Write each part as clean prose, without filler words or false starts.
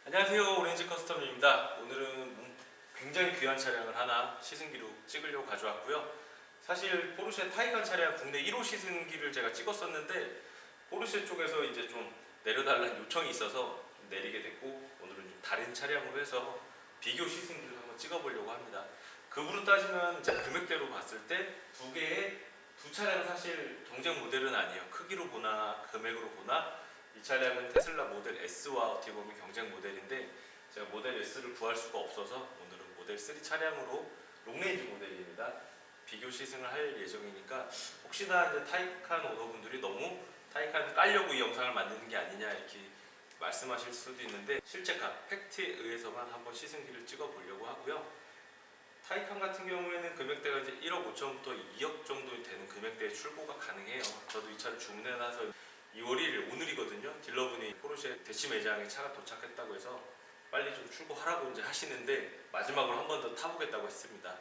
안녕하세요, 오렌지 커스텀입니다. 오늘은 굉장히 귀한 차량을 하나 시승기로 찍으려고 가져왔고요. 사실 포르쉐 타이칸 차량 국내 1호 시승기를 제가 찍었었는데 포르쉐 쪽에서 이제 좀 내려달라는 요청이 있어서 좀 내리게 됐고, 오늘은 좀 다른 차량으로 해서 비교 시승기를 한번 찍어보려고 합니다. 급으로 따지면 이제 금액대로 봤을 때 두 차량은 사실 경쟁 모델은 아니에요. 크기로 보나 금액으로 보나 이 차량은 테슬라 모델 S와 어떻게 보면 경쟁 모델인데, 제가 모델 S를 구할 수가 없어서 오늘은 모델 3 차량으로 롱레인지 모델입니다. 비교 시승을 할 예정이니까 혹시나 이제 타이칸 오너분들이 너무 타이칸 깔려고 이 영상을 만드는 게 아니냐 이렇게 말씀하실 수도 있는데, 실제 값 팩트에 의해서만 한번 시승기를 찍어 보려고 하고요. 타이칸 같은 경우에는 금액대가 이제 1억 5천부터 2억 정도 되는 금액대에 출고가 가능해요. 저도 이 차를 주문해놔서 2월 1일 오늘이거든요. 딜러분이 포르쉐 대치 매장에 차가 도착했다고 해서 빨리 좀 출고하라고 이제 하시는데, 마지막으로 한 번 더 타보겠다고 했습니다.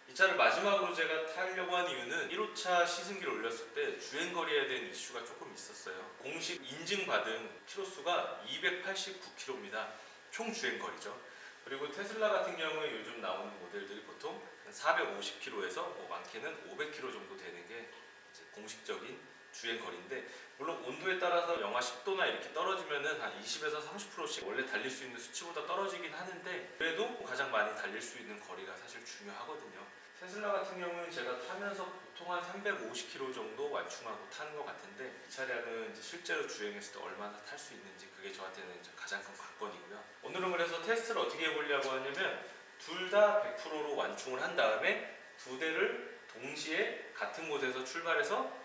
이 차를 마지막으로 제가 타려고 한 이유는 1호차 시승기를 올렸을 때 주행거리에 대한 이슈가 조금 있었어요. 공식 인증받은 키로수가 289km입니다. 총 주행거리죠. 그리고 테슬라 같은 경우에 요즘 나오는 모델들이 보통 450km에서 많게는 500km 정도 되는 게 이제 공식적인 주행거리인데, 물론 온도에 따라서 영하 10도나 이렇게 떨어지면은 한 20에서 30%씩 원래 달릴 수 있는 수치보다 떨어지긴 하는데, 그래도 가장 많이 달릴 수 있는 거리가 사실 중요하거든요. 테슬라 같은 경우는 제가 타면서 보통 한 350km 정도 완충하고 타는 것 같은데, 이 차량은 이제 실제로 주행했을 때 얼마나 탈 수 있는지 그게 저한테는 이제 가장 큰 관건이고요. 오늘은 그래서 테스트를 어떻게 해보려고 하냐면, 둘 다 100%로 완충을 한 다음에 두 대를 동시에 같은 곳에서 출발해서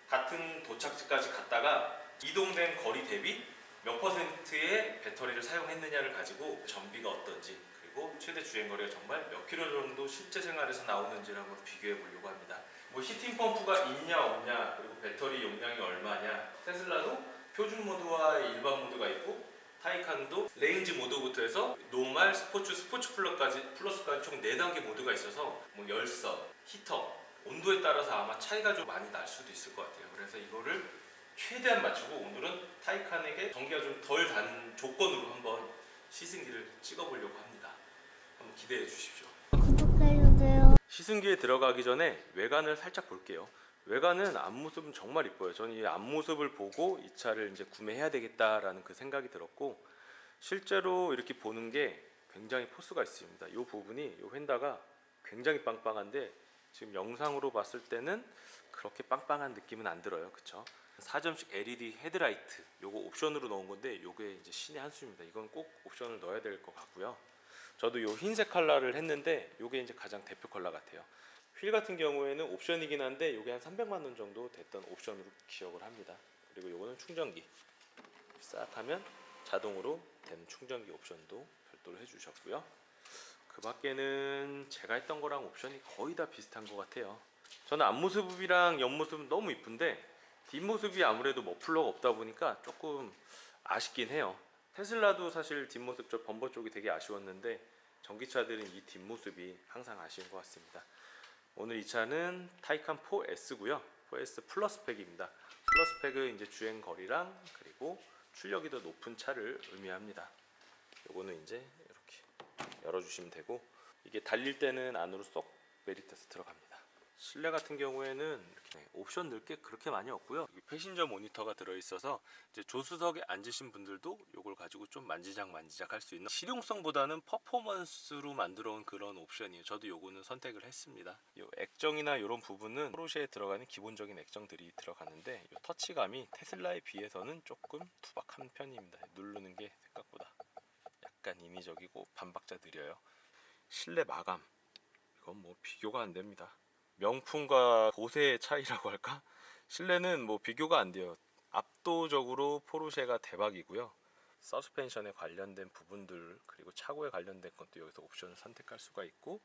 같은 도착지까지 갔다가 이동된 거리 대비 몇 퍼센트의 배터리를 사용했느냐를 가지고 전비가 어떤지, 그리고 최대 주행거리가 정말 몇 킬로 정도 실제 생활에서 나오는지를 한번 비교해 보려고 합니다. 뭐 히팅 펌프가 있냐 없냐, 그리고 배터리 용량이 얼마냐, 테슬라도 표준 모드와 일반 모드가 있고, 타이칸도 레인지 모드부터 해서 노멀, 스포츠 플러스까지 총 4단계 모드가 있어서 뭐 열선, 히터, 온도에 따라서 아마 차이가 좀 많이 날 수도 있을 것 같아요. 그래서 이거를 최대한 맞추고 오늘은 타이칸에게 전기가 좀 덜 단 조건으로 한번 시승기를 찍어보려고 합니다. 한번 기대해 주십시오. 구독해주세요. 시승기에 들어가기 전에 외관을 살짝 볼게요. 외관은 앞모습은 정말 이뻐요. 저는 이 앞모습을 보고 이 차를 이제 구매해야 되겠다라는 그 생각이 들었고, 실제로 이렇게 보는 게 굉장히 포스가 있습니다. 이 부분이, 이 휀다가 굉장히 빵빵한데 지금 영상으로 봤을 때는 그렇게 빵빵한 느낌은 안 들어요. 그쵸? 4점식 LED 헤드라이트, 요거 옵션으로 넣은 건데 요게 이제 신의 한 수입니다. 이건 꼭 옵션을 넣어야 될 것 같고요. 저도 요 흰색 컬러를 했는데 요게 이제 가장 대표 컬러 같아요. 휠 같은 경우에는 옵션이긴 한데 요게 한 300만 원 정도 됐던 옵션으로 기억을 합니다. 그리고 요거는 충전기 싹 하면 자동으로 되는 충전기 옵션도 별도로 해주셨고요. 그 밖에는 제가 했던 거랑 옵션이 거의 다 비슷한 것 같아요. 저는 앞모습이랑 옆모습은 너무 이쁜데 뒷모습이 아무래도 머플러가 없다 보니까 조금 아쉽긴 해요. 테슬라도 사실 뒷모습 저 범버 쪽이 되게 아쉬웠는데 전기차들은 이 뒷모습이 항상 아쉬운 것 같습니다. 오늘 이 차는 타이칸 4S고요. 4S 플러스 팩입니다. 플러스 팩은 이제 주행 거리랑 그리고 출력이 더 높은 차를 의미합니다. 요거는 이제 이렇게 열어주시면 되고, 이게 달릴 때는 안으로 쏙 메리터스 들어갑니다. 실내 같은 경우에는 이렇게 옵션 넣을 게 그렇게 많이 없고요. 패신저 모니터가 들어있어서 이제 조수석에 앉으신 분들도 이걸 가지고 좀 만지작 할 수 있는, 실용성보다는 퍼포먼스로 만들어 온 그런 옵션이에요. 저도 요거는 선택을 했습니다. 요 액정이나 이런 부분은 포르쉐에 들어가는 기본적인 액정들이 들어가는데, 요 터치감이 테슬라에 비해서는 조금 투박한 편입니다. 누르는 게 생각보다 약간 인위적이고 반박자 느려요. 실내 마감, 이건 뭐 비교가 안 됩니다. 명품과 고세의 차이라고 할까? 실내는 뭐 비교가 안 돼요. 압도적으로 포르쉐가 대박이고요. 서스펜션에 관련된 부분들, 그리고 차고에 관련된 것도 여기서 옵션을 선택할 수가 있고,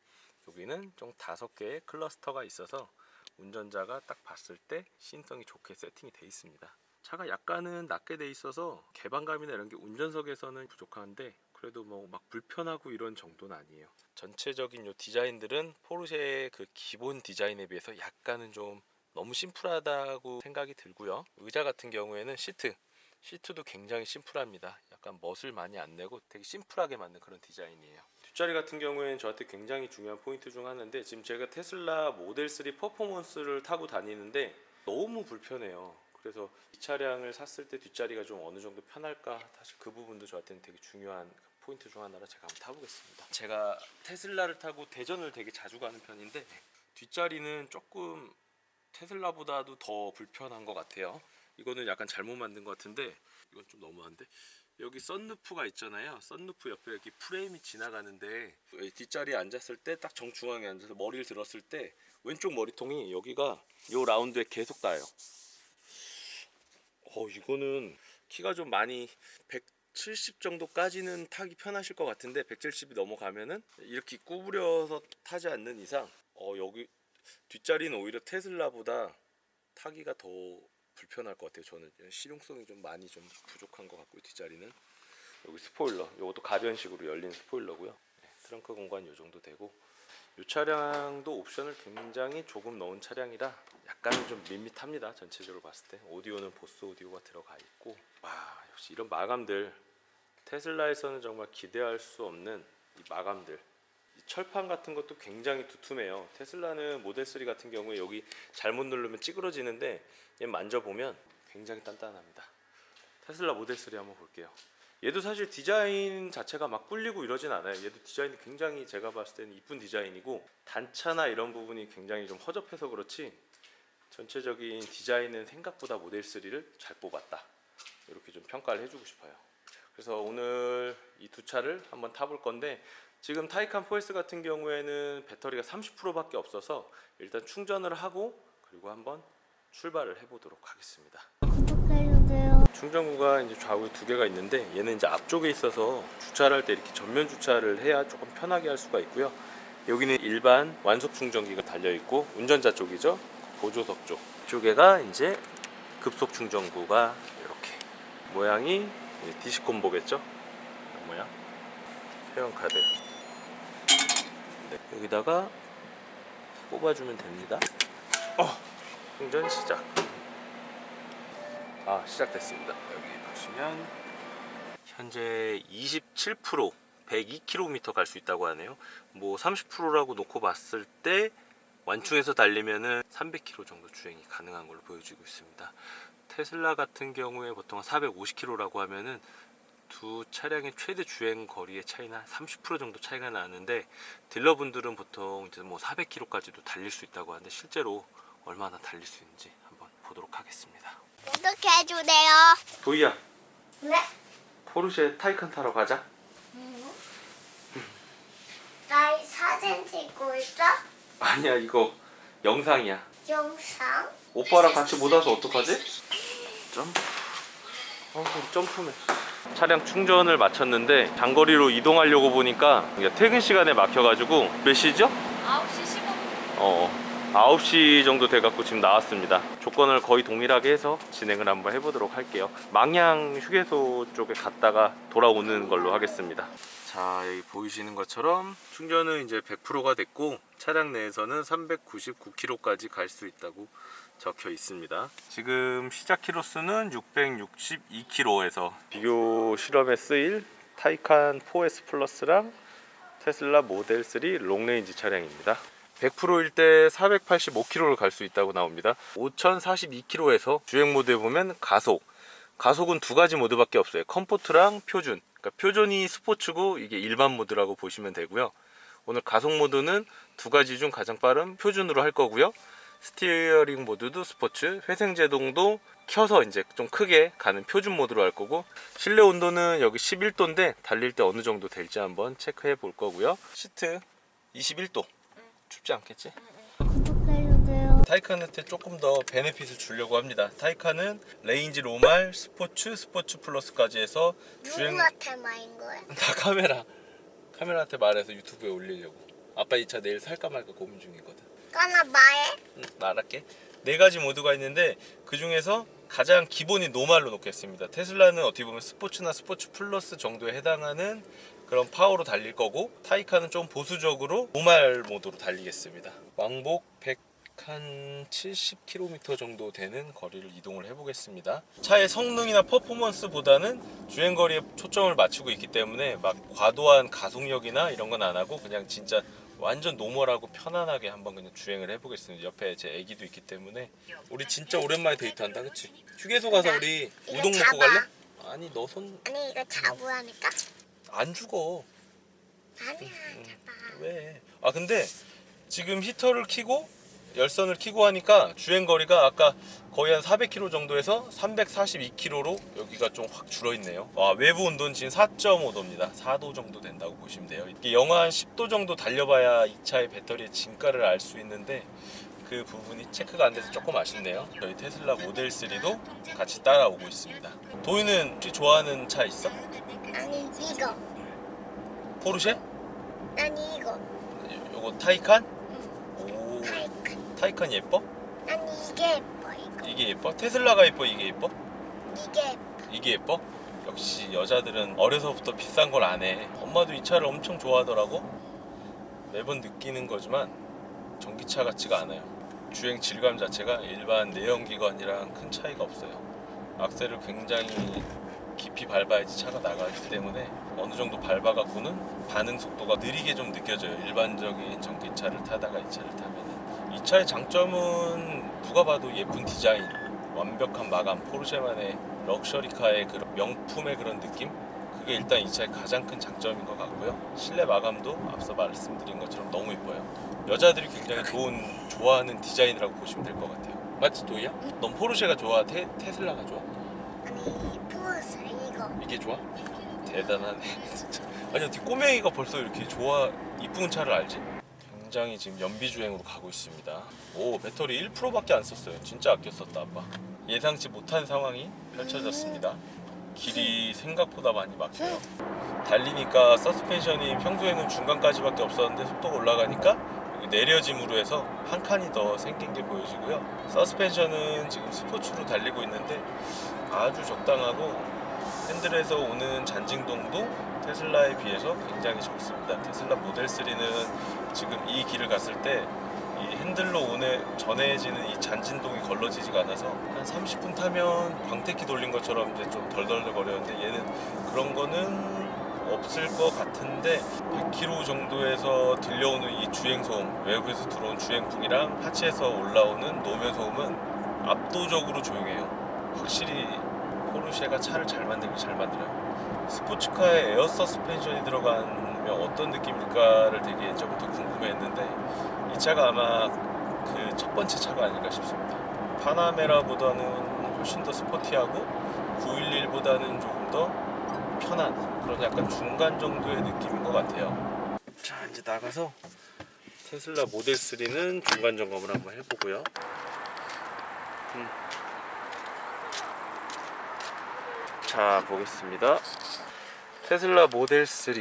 여기는 좀 5개의 클러스터가 있어서 운전자가 딱 봤을 때 시인성이 좋게 세팅이 되어 있습니다. 차가 약간은 낮게 돼 있어서 개방감이나 이런 게 운전석에서는 부족한데, 그래도 뭐 막 불편하고 이런 정도는 아니에요. 전체적인 요 디자인들은 포르쉐의 그 기본 디자인에 비해서 약간은 좀 너무 심플하다고 생각이 들고요. 의자 같은 경우에는 시트 시트도 굉장히 심플합니다. 약간 멋을 많이 안 내고 되게 심플하게 만든 그런 디자인이에요. 뒷자리 같은 경우에는 저한테 굉장히 중요한 포인트 중 하나인데, 지금 제가 테슬라 모델 3 퍼포먼스를 타고 다니는데 너무 불편해요. 그래서 이 차량을 샀을 때 뒷자리가 좀 어느 정도 편할까, 사실 그 부분도 저한테는 되게 중요한 포인트 중 하나라 제가 한번 타보겠습니다. 제가 테슬라를 타고 대전을 되게 자주 가는 편인데 뒷자리는 조금 테슬라보다도 더 불편한 것 같아요. 이거는 약간 잘못 만든 것 같은데, 이건 좀 너무한데, 여기 썬루프가 있잖아요. 썬루프 옆에 이렇게 프레임이 지나가는데 뒷자리에 앉았을 때 딱 정중앙에 앉아서 머리를 들었을 때 왼쪽 머리통이 여기가 요 라운드에 계속 닿아요. 이거는 키가 좀 많이 170 정도까지는 타기 편하실 것 같은데 170이 넘어가면은 이렇게 구부려서 타지 않는 이상 여기 뒷자리는 오히려 테슬라보다 타기가 더 불편할 것 같아요. 저는 실용성이 좀 많이 좀 부족한 것 같고요. 뒷자리는 여기 스포일러, 이것도 가변식으로 열린 스포일러고요. 네, 트렁크 공간 이 정도 되고, 이 차량도 옵션을 굉장히 조금 넣은 차량이라 약간은 좀 밋밋합니다. 전체적으로 봤을 때 오디오는 보스 오디오가 들어가 있고, 역시 이런 마감들 테슬라에서는 정말 기대할 수 없는 이 마감들. 이 철판 같은 것도 굉장히 두툼해요. 테슬라는 모델 3 같은 경우에 여기 잘못 누르면 찌그러지는데 얘 만져보면 굉장히 단단합니다. 테슬라 모델 3 한번 볼게요. 얘도 사실 디자인 자체가 막 뿔리고 이러진 않아요. 얘도 디자인이 굉장히 제가 봤을 때는 이쁜 디자인이고, 단차나 이런 부분이 굉장히 좀 허접해서 그렇지 전체적인 디자인은 생각보다 모델 3를 잘 뽑았다, 이렇게 좀 평가를 해주고 싶어요. 그래서 오늘 이 두 차를 한번 타볼 건데, 지금 타이칸 4S 같은 경우에는 배터리가 30%밖에 없어서 일단 충전을 하고 그리고 한번 출발을 해보도록 하겠습니다. 구독해주세요. 충전구가 이제 좌우에 두 개가 있는데, 얘는 이제 앞쪽에 있어서 주차를 할 때 이렇게 전면 주차를 해야 조금 편하게 할 수가 있고요. 여기는 일반 완속 충전기가 달려 있고, 운전자 쪽이죠. 보조석 쪽. 이쪽에가 이제 급속 충전구가 이렇게 모양이 디스콤보겠죠. 이런 모양. 회원카드. 네, 여기다가 뽑아주면 됩니다. 충전 시작. 시작됐습니다. 여기 보시면 현재 27% 102km 갈 수 있다고 하네요. 뭐 30%라고 놓고 봤을 때 완충해서 달리면은 300km 정도 주행이 가능한 걸로 보여지고 있습니다. 테슬라 같은 경우에 보통 450km라고 하면은 두 차량의 최대 주행 거리의 차이는 한 30% 정도 차이가 나는데, 딜러분들은 보통 이제 뭐 400km까지도 달릴 수 있다고 하는데 실제로 얼마나 달릴 수 있는지 한번 보도록 하겠습니다. 구독해주세요. 도희야, 네? 포르쉐 타이칸 타러 가자. 나 사진 찍고 있어? 아니야, 이거 영상이야. 영상? 오빠랑 같이 못 와서 어떡하지? 점프. 점프맨. 차량 충전을 마쳤는데 장거리로 이동하려고 보니까 퇴근 시간에 막혀가지고, 몇 시죠? 9시 15분. 9시 정도 돼갖고 지금 나왔습니다. 조건을 거의 동일하게 해서 진행을 한번 해보도록 할게요. 망향 휴게소 쪽에 갔다가 돌아오는 걸로 하겠습니다. 자, 여기 보이시는 것처럼 충전은 이제 100%가 됐고, 차량 내에서는 399km까지 갈 수 있다고 적혀 있습니다. 지금 시작 키로수는 662km에서 비교 실험에 쓰일 타이칸 4S 플러스랑 테슬라 모델 3 롱레인지 차량입니다. 100%일 때 485km를 갈 수 있다고 나옵니다. 5042km에서 주행 모드에 보면 가속은 두 가지 모드밖에 없어요. 컴포트랑 표준. 그러니까 표준이 스포츠고 이게 일반 모드라고 보시면 되고요. 오늘 가속 모드는 두 가지 중 가장 빠른 표준으로 할 거고요. 스티어링 모드도 스포츠, 회생 제동도 켜서 이제 좀 크게 가는 표준 모드로 할 거고, 실내 온도는 여기 11도인데 달릴 때 어느 정도 될지 한번 체크해 볼 거고요. 시트 21도. 춥지 않겠지? 구독해주세요. 타이칸한테 조금 더 베네핏을 주려고 합니다. 타이칸은 레인지 노말, 스포츠 플러스까지 해서 누구한테 말인 거야? 다 카메라한테 말해서 유튜브에 올리려고. 아빠 이 차 내일 살까 말까 고민 중이거든. 까나 말해? 말할게. 네 가지 모드가 있는데 그 중에서 가장 기본이 노말로 놓겠습니다. 테슬라는 어떻게 보면 스포츠나 스포츠 플러스 정도에 해당하는 그런 파워로 달릴 거고, 타이칸은 좀 보수적으로 노말 모드로 달리겠습니다. 왕복 한 70km 정도 되는 거리를 이동을 해보겠습니다. 차의 성능이나 퍼포먼스보다는 주행거리에 초점을 맞추고 있기 때문에 막 과도한 가속력이나 이런 건 안 하고 그냥 진짜 완전 노멀하고 편안하게 한번 그냥 주행을 해보겠습니다. 옆에 제 애기도 있기 때문에. 우리 진짜 오랜만에 데이트한다, 그치? 휴게소 가서 우리 이거 우동 먹고 잡아. 갈래? 아니 너 손 안 아니 이거 잡으라니까? 죽어. 아니야 잡아. 왜? 아 근데 지금 히터를 켜고 열선을 켜고 하니까 주행거리가 아까 거의 한 400km 정도에서 342km로 여기가 좀 확 줄어있네요. 외부 온도는 지금 4.5도입니다 4도 정도 된다고 보시면 돼요. 이게 영하 한 10도 정도 달려봐야 이 차의 배터리의 진가를 알 수 있는데 그 부분이 체크가 안 돼서 조금 아쉽네요. 저희 테슬라 모델 3도 같이 따라오고 있습니다. 도희는 혹시 좋아하는 차 있어? 아니 이거. 포르쉐? 아니 이거. 요거 타이칸? 응. 오, 타이칸. 타이칸 예뻐? 아니 이게 예뻐 이거. 이게 예뻐? 테슬라가 예뻐? 이게 예뻐? 이게 예뻐. 이게 예뻐? 역시 여자들은 어려서부터 비싼 걸 안 해. 엄마도 이 차를 엄청 좋아하더라고. 매번 느끼는 거지만 전기차 같지가 않아요. 주행 질감 자체가 일반 내연기관이랑 큰 차이가 없어요. 악셀을 굉장히 깊이 밟아야지 차가 나가기 때문에 어느 정도 밟아갖고는 반응 속도가 느리게 좀 느껴져요. 일반적인 전기차를 타다가 이 차를 타면은. 이 차의 장점은 누가 봐도 예쁜 디자인, 완벽한 마감, 포르쉐만의 럭셔리카의 그런 명품의 그런 느낌? 그게 일단 이 차의 가장 큰 장점인 것 같고요. 실내 마감도 앞서 말씀드린 것처럼 너무 예뻐요. 여자들이 굉장히 좋아하는 디자인이라고 보시면 될 것 같아요. 맞지 도희야? 넌 포르쉐가 좋아? 테슬라가 좋아? 아니 포르쉐 이거. 이게 좋아? 대단하네 진짜. 아니 어떻게 꼬맹이가 벌써 이렇게 좋아 이쁜 차를 알지? 굉장히 지금 연비주행으로 가고 있습니다. 오, 배터리 1%밖에 안 썼어요. 진짜 아껴 썼다 아빠. 예상치 못한 상황이 펼쳐졌습니다. 길이 생각보다 많이 막혀요. 달리니까 서스펜션이 평소에는 중간까지밖에 없었는데 속도가 올라가니까 여기 내려짐으로 해서 한 칸이 더 생긴 게 보여지고요. 서스펜션은 지금 스포츠로 달리고 있는데 아주 적당하고 핸들에서 오는 잔진동도 테슬라에 비해서 굉장히 적습니다. 테슬라 모델 3는 지금 이 길을 갔을 때 이 핸들로 전해지는 이 잔진동이 걸러지지가 않아서 한 30분 타면 광택기 돌린 것처럼 이제 좀 덜덜거리는데 얘는 그런 거는 없을 것 같은데 100km 정도에서 들려오는 이 주행소음, 외부에서 들어온 주행풍이랑 하체에서 올라오는 노면 소음은 압도적으로 조용해요. 확실히 포르쉐가 차를 잘 만들긴 잘 만들어요. 스포츠카에 에어 서스펜션이 들어가면 어떤 느낌일까를 되게 예전부터 궁금해했는데 이 차가 아마 그 첫 번째 차가 아닐까 싶습니다. 파나메라보다는 훨씬 더 스포티하고 911보다는 조금 더 편한 그런 약간 중간 정도의 느낌인 것 같아요. 자, 이제 나가서 테슬라 모델 3는 중간 점검을 한번 해보고요. 자, 보겠습니다. 테슬라 모델 3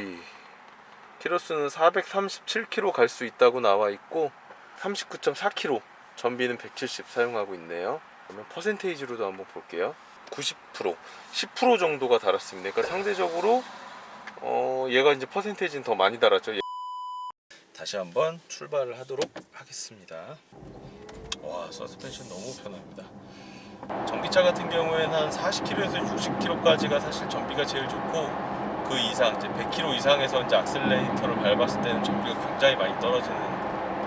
키로수는 437km 갈 수 있다고 나와 있고 39.4km, 전비는 170 사용하고 있네요. 그러면 퍼센테이지로도 한번 볼게요. 90%, 10% 정도가 달았습니다. 그러니까 상대적으로 얘가 이제 퍼센테이지는 더 많이 달았죠. 다시 한번 출발을 하도록 하겠습니다. 와, 서스펜션 너무 편합니다. 전기차 같은 경우에는 한 40km에서 60km까지가 사실 전비가 제일 좋고 그 이상 이제 100km 이상에서 이제 악셀레이터를 밟았을 때는 전비가 굉장히 많이 떨어지는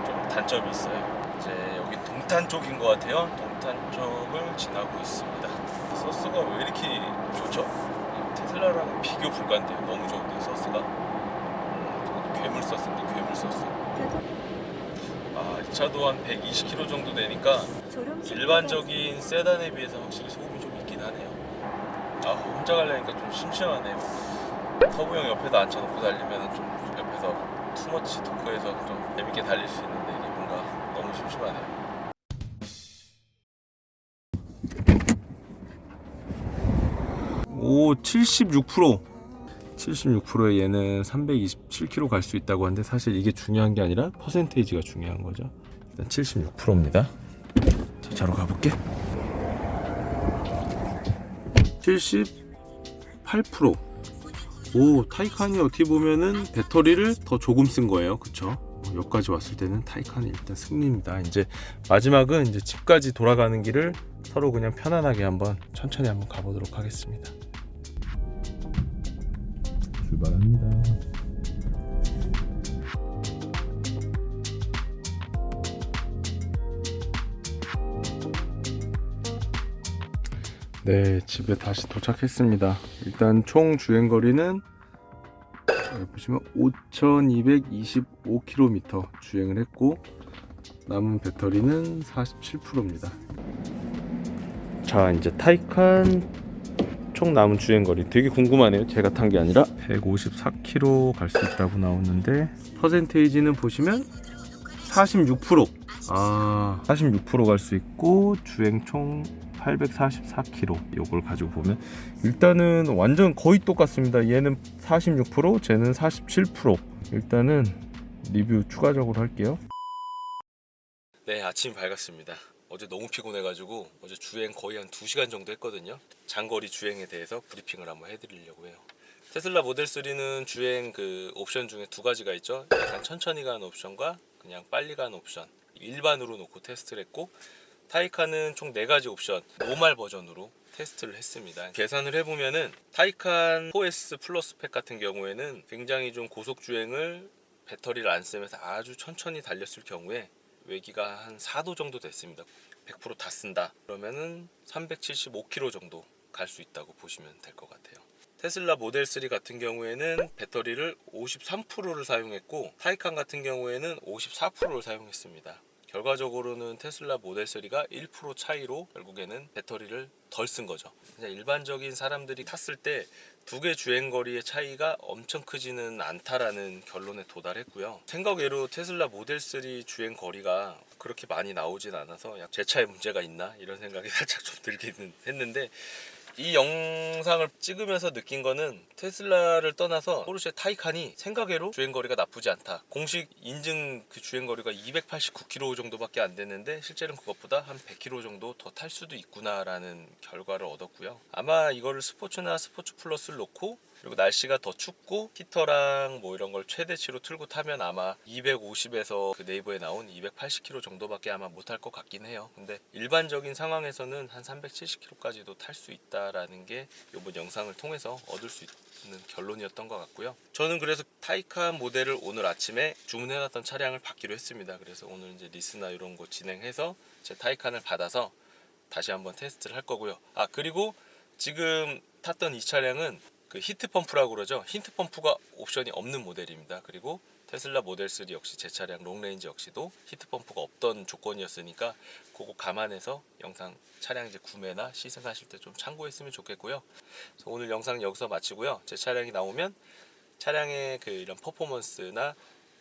좀 단점이 있어요. 이제 여기 동탄 쪽인 것 같아요. 동탄 쪽을 지나고 있습니다. 소스가 왜 이렇게 좋죠? 테슬라랑 비교 불가인데요. 너무 좋은데요, 소스가. 괴물 소스인데 괴물 소스. 이 차도 한 120km 정도 되니까 일반적인 세단에 비해서 확실히 소음이 좀 있긴 하네요. 혼자 가려니까 좀 심심하네요. 터보형 옆에다 앉혀놓고 달리면 좀 옆에서 투머치 토크해서 좀 재밌게 달릴 수 있는데 이게 뭔가 너무 심심하네요. 오, 76%에 얘는 327km 갈 수 있다고 하는데 사실 이게 중요한 게 아니라 퍼센테이지가 중요한 거죠. 일단 76%입니다. 자, 자로 가볼게. 78%. 오, 타이칸이 어떻게 보면은 배터리를 더 조금 쓴 거예요. 그쵸? 여기까지 왔을 때는 타이칸이 일단 승리입니다. 이제 마지막은 이제 집까지 돌아가는 길을 서로 그냥 편안하게 한번 천천히 한번 가보도록 하겠습니다. 출발합니다. 네, 집에 다시 도착했습니다. 일단 총 주행 거리는 여기 보시면 5225km 주행을 했고 남은 배터리는 47%입니다. 자, 이제 타이칸 총 남은 주행 거리 되게 궁금하네요. 제가 탄 게 아니라 154km 갈 수 있다고 나오는데 퍼센테이지는 보시면 46%. 46% 갈 수 있고 주행 총 844km. 요걸 가지고 보면 일단은 완전 거의 똑같습니다. 얘는 46%, 쟤는 47%. 일단은 리뷰 추가적으로 할게요. 네, 아침이 밝았습니다. 어제 너무 피곤해가지고 어제 주행 거의 한 2시간 정도 했거든요. 장거리 주행에 대해서 브리핑을 한번 해드리려고 해요. 테슬라 모델 3는 주행 그 옵션 중에 두 가지가 있죠. 약간 천천히 가는 옵션과 그냥 빨리 가는 옵션. 일반으로 놓고 테스트를 했고, 타이칸은 총 4가지 옵션 노멀 버전으로 테스트를 했습니다. 계산을 해보면은 타이칸 4S 플러스 팩 같은 경우에는 굉장히 좀 고속 주행을 배터리를 안 쓰면서 아주 천천히 달렸을 경우에 외기가 한 4도 정도 됐습니다. 100% 다 쓴다 그러면은 375km 정도 갈 수 있다고 보시면 될 것 같아요. 테슬라 모델 3 같은 경우에는 배터리를 53%를 사용했고 타이칸 같은 경우에는 54%를 사용했습니다. 결과적으로는 테슬라 모델 3가 1% 차이로 결국에는 배터리를 덜 쓴 거죠. 그냥 일반적인 사람들이 탔을 때 두 개 주행 거리의 차이가 엄청 크지는 않다라는 결론에 도달했고요. 생각외로 테슬라 모델 3 주행 거리가 그렇게 많이 나오진 않아서 제 차에 문제가 있나 이런 생각이 살짝 좀 들기는 했는데, 이 영상을 찍으면서 느낀 거는 테슬라를 떠나서 포르쉐 타이칸이 생각외로 주행거리가 나쁘지 않다. 공식 인증 그 주행거리가 289km 정도밖에 안 됐는데 실제는 그것보다 한 100km 정도 더 탈 수도 있구나라는 결과를 얻었고요. 아마 이거를 스포츠나 스포츠 플러스를 놓고 그리고 날씨가 더 춥고 히터랑 뭐 이런 걸 최대치로 틀고 타면 아마 250에서 그 네이버에 나온 280km 정도밖에 아마 못할 것 같긴 해요. 근데 일반적인 상황에서는 한 370km까지도 탈 수 있다라는 게 이번 영상을 통해서 얻을 수 있는 결론이었던 것 같고요. 저는 그래서 타이칸 모델을 오늘 아침에 주문해놨던 차량을 받기로 했습니다. 그래서 오늘 이제 리스나 이런 거 진행해서 제 타이칸을 받아서 다시 한번 테스트를 할 거고요. 그리고 지금 탔던 이 차량은 그 히트 펌프라고 그러죠. 히트 펌프가 옵션이 없는 모델입니다. 그리고 테슬라 모델 3 역시 제 차량 롱레인지 역시도 히트 펌프가 없던 조건이었으니까 그거 감안해서 영상 차량 이제 구매나 시승하실 때 좀 참고했으면 좋겠고요. 그래서 오늘 영상 여기서 마치고요. 제 차량이 나오면 차량의 그 이런 퍼포먼스나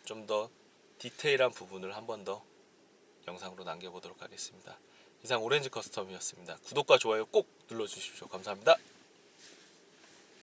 좀 더 디테일한 부분을 한 번 더 영상으로 남겨보도록 하겠습니다. 이상 오렌지 커스텀이었습니다. 구독과 좋아요 꼭 눌러주십시오. 감사합니다.